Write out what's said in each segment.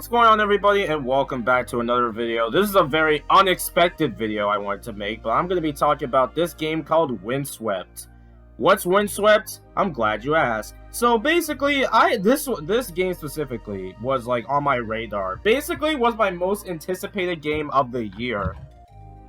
What's going on, everybody, and welcome back to another video. This is a very unexpected video I wanted to make, but I'm going to be talking about this game called Windswept. What's Windswept? I'm glad you asked. So basically, this game specifically was like on my radar. Basically, was my most anticipated game of the year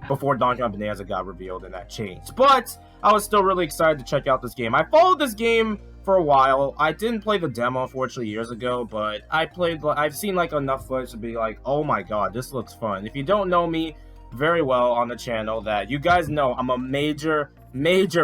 before Donkey Kong Bonanza got revealed and that changed. But I was still really excited to check out this game. I followed this game for a while. I didn't play the demo, unfortunately, years ago, but I've seen like enough footage to be like, oh my god, this looks fun. If you don't know me very well on the channel, that you guys know I'm a major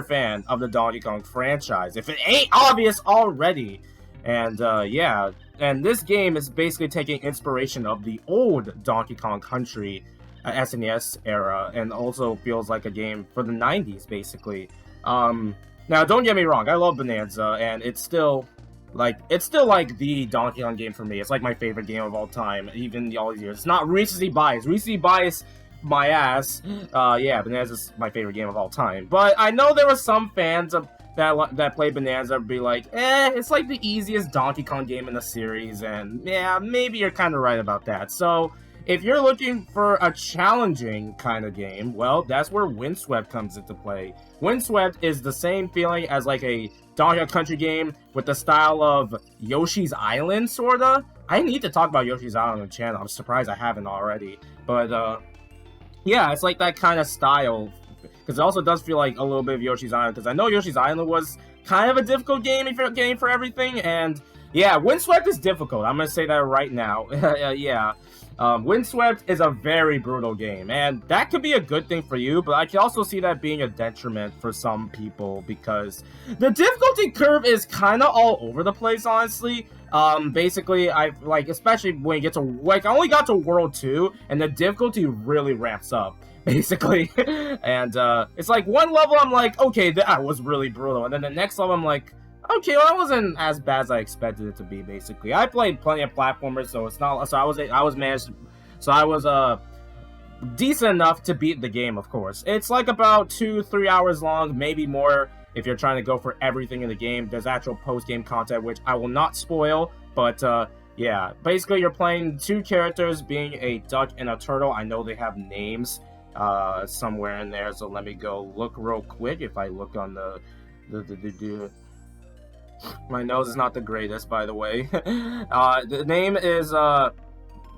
fan of the Donkey Kong franchise, if it ain't obvious already. And yeah, and this game is basically taking inspiration of the old Donkey Kong Country SNES era, and also feels like a game for the 90s, basically. Now, don't get me wrong, I love Bonanza, and it's still like the Donkey Kong game for me. It's like my favorite game of all time, even all these years. It's not recency bias. Recency bias, my ass. Yeah, Bonanza's my favorite game of all time. But I know there were some fans of that played Bonanza be like, it's like the easiest Donkey Kong game in the series, and yeah, maybe you're kind of right about that. So if you're looking for a challenging kind of game, well, that's where Windswept comes into play. Windswept is the same feeling as like a Donkey Kong Country game with the style of Yoshi's Island, sorta. I need to talk about Yoshi's Island on the channel. I'm surprised I haven't already. But, yeah, it's like that kind of style. Because it also does feel like a little bit of Yoshi's Island. Because I know Yoshi's Island was kind of a difficult game if you're game for everything. And, yeah, Windswept is difficult. I'm going to say that right now. Yeah. Windswept is a very brutal game, and that could be a good thing for you, but I can also see that being a detriment for some people, because the difficulty curve is kind of all over the place, honestly. Basically, especially when you get to, I only got to World 2, and the difficulty really ramps up, basically. And, it's like, one level I'm like, okay, that was really brutal, and then the next level I'm like, okay, well, that wasn't as bad as I expected it to be, basically. I played plenty of platformers, so it's not, so I was decent enough to beat the game, of course. It's like about 2-3 hours long, maybe more, if you're trying to go for everything in the game. There's actual post-game content, which I will not spoil, but, yeah. Basically, you're playing two characters, being a duck and a turtle. I know they have names, somewhere in there, so let me go look real quick. If I look on my nose is not the greatest, by the way. The name is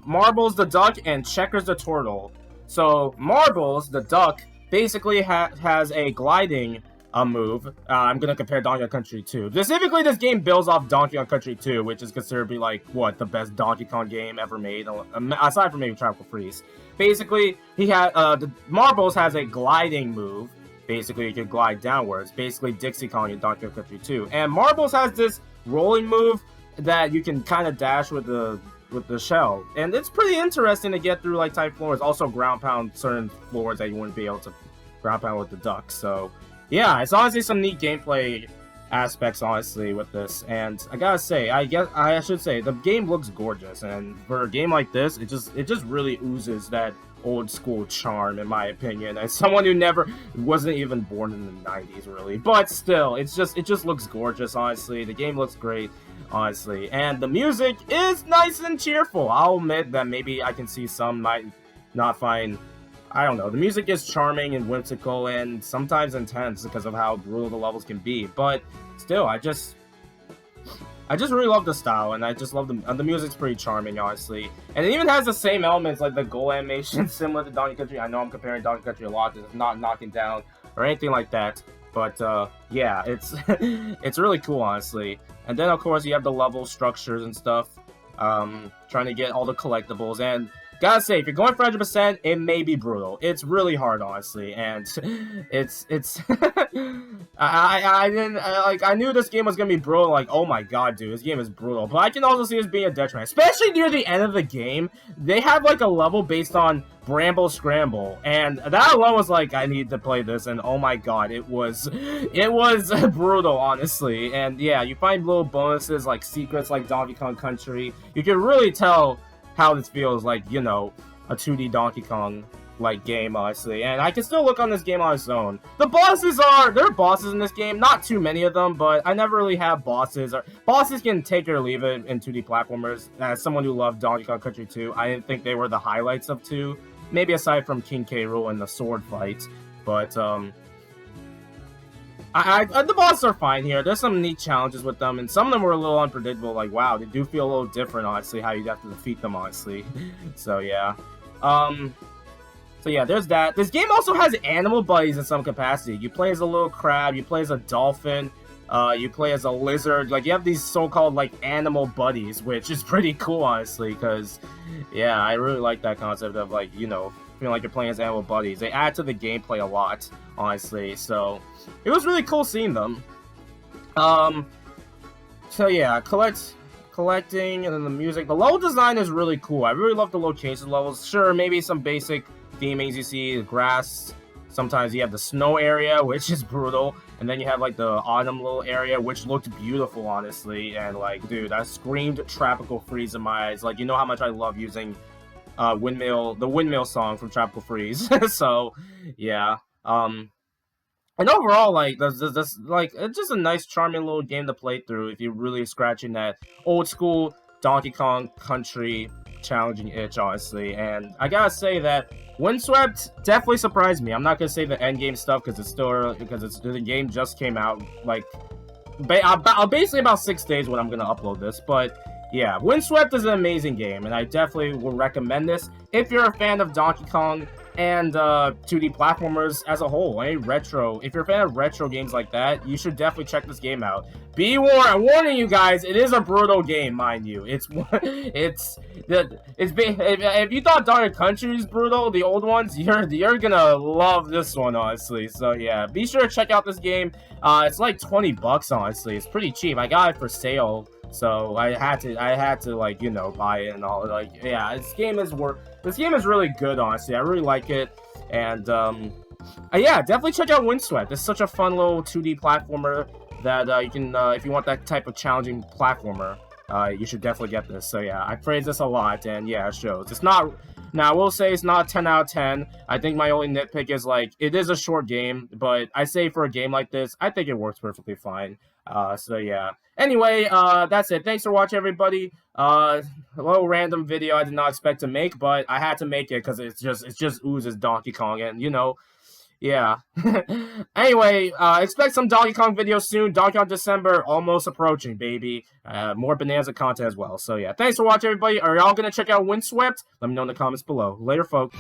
Marbles the Duck and Checkers the Turtle. So Marbles the Duck basically has a gliding move. I'm gonna compare Donkey Kong Country 2. Specifically, this game builds off Donkey Kong Country 2, which is considered to be like what, the best Donkey Kong game ever made, aside from maybe Tropical Freeze. Basically, the Marbles has a gliding move. Basically, you can glide downwards. Basically, Dixie Kong in Donkey Kong Country 2. And Marbles has this rolling move that you can kind of dash with the shell. And it's pretty interesting to get through, like, tight floors. Also, ground pound certain floors that you wouldn't be able to ground pound with the duck. So, yeah, it's honestly some neat gameplay aspects, honestly, with this. And I gotta say, I should say, the game looks gorgeous. And for a game like this, it just really oozes that old school charm, in my opinion, as someone who wasn't even born in the 90s, really. But still, it just looks gorgeous, honestly. The game looks great, honestly, and the music is nice and cheerful. I'll admit that maybe I can see some might not find, I don't know, the music is charming and whimsical and sometimes intense because of how brutal the levels can be, but still, I just really love the style, and I just love the music's pretty charming, honestly. And it even has the same elements, like the goal animation, similar to Donkey Country. I know I'm comparing Donkey Country a lot, it's not knocking down or anything like that. But, yeah, it's it's really cool, honestly. And then, of course, you have the level structures and stuff, trying to get all the collectibles. And gotta say, if you're going for 100%, it may be brutal. It's really hard, honestly, and it's I knew this game was gonna be brutal. Like, oh my god, dude, this game is brutal. But I can also see this being a detriment, especially near the end of the game. They have like a level based on Bramble Scramble, and that alone was like, I need to play this, and oh my god, it was brutal, honestly. And yeah, you find little bonuses like secrets, like Donkey Kong Country. You can really tell how this feels like, you know, a 2D Donkey Kong like game, honestly, and I can still look on this game on its own. The bosses there are bosses in this game, not too many of them, but I never really have bosses. Bosses can take it or leave it in 2D platformers. As someone who loved Donkey Kong Country 2, I didn't think they were the highlights of 2, maybe aside from King K. Rool and the sword fight, but the bosses are fine here. There's some neat challenges with them, and some of them were a little unpredictable, like, wow, they do feel a little different, honestly, how you'd have to defeat them, honestly. So, yeah. So yeah, there's that. This game also has animal buddies in some capacity. You play as a little crab, you play as a dolphin, you play as a lizard. Like, you have these so-called, like, animal buddies, which is pretty cool, honestly, because, yeah, I really like that concept of, like, you know, feeling like you're playing as animal buddies. They add to the gameplay a lot, honestly, so it was really cool seeing them. So yeah, collecting, and then the music. The level design is really cool. I really love the location levels. Sure, maybe some basic themings you see, the grass. Sometimes you have the snow area, which is brutal, and then you have like the autumn little area, which looked beautiful, honestly. And like, dude, that screamed Tropical Freeze in my eyes. Like, you know how much I love using the windmill song from Tropical Freeze. So yeah, and overall, like, like, it's just a nice, charming little game to play through if you're really scratching that old school Donkey Kong Country challenging itch, honestly. And I gotta say that Windswept definitely surprised me. I'm not gonna say the end game stuff because it's still early, because the game just came out, like, basically about 6 days when I'm gonna upload this. But yeah, Windswept is an amazing game, and I definitely would recommend this if you're a fan of Donkey Kong and 2D platformers as a whole. Any retro, if you're a fan of retro games like that, you should definitely check this game out. Be warned, I'm warning you guys, it is a brutal game, mind you. If you thought Donkey Country is brutal, the old ones, you're gonna love this one, honestly. So yeah, be sure to check out this game. It's like 20 bucks, honestly. It's pretty cheap. I got it for sale, so I had to like, you know, buy it and all. Like, yeah, this game is really good, honestly. I really like it. And yeah, definitely check out Windswept. It's such a fun little 2D platformer that you can, if you want that type of challenging platformer, you should definitely get this. So yeah, I praise this a lot, and yeah, it shows. It's not, now I will say it's not a 10 out of 10. I think my only nitpick is, like, it is a short game, but I say for a game like this, I think it works perfectly fine. So yeah. Anyway, that's it. Thanks for watching, everybody. A little random video I did not expect to make, but I had to make it because it just oozes Donkey Kong, and, you know, yeah. Anyway, expect some Donkey Kong videos soon. Donkey Kong December almost approaching, baby. More Bonanza content as well. So yeah, thanks for watching, everybody. Are y'all gonna check out Windswept? Let me know in the comments below. Later, folks.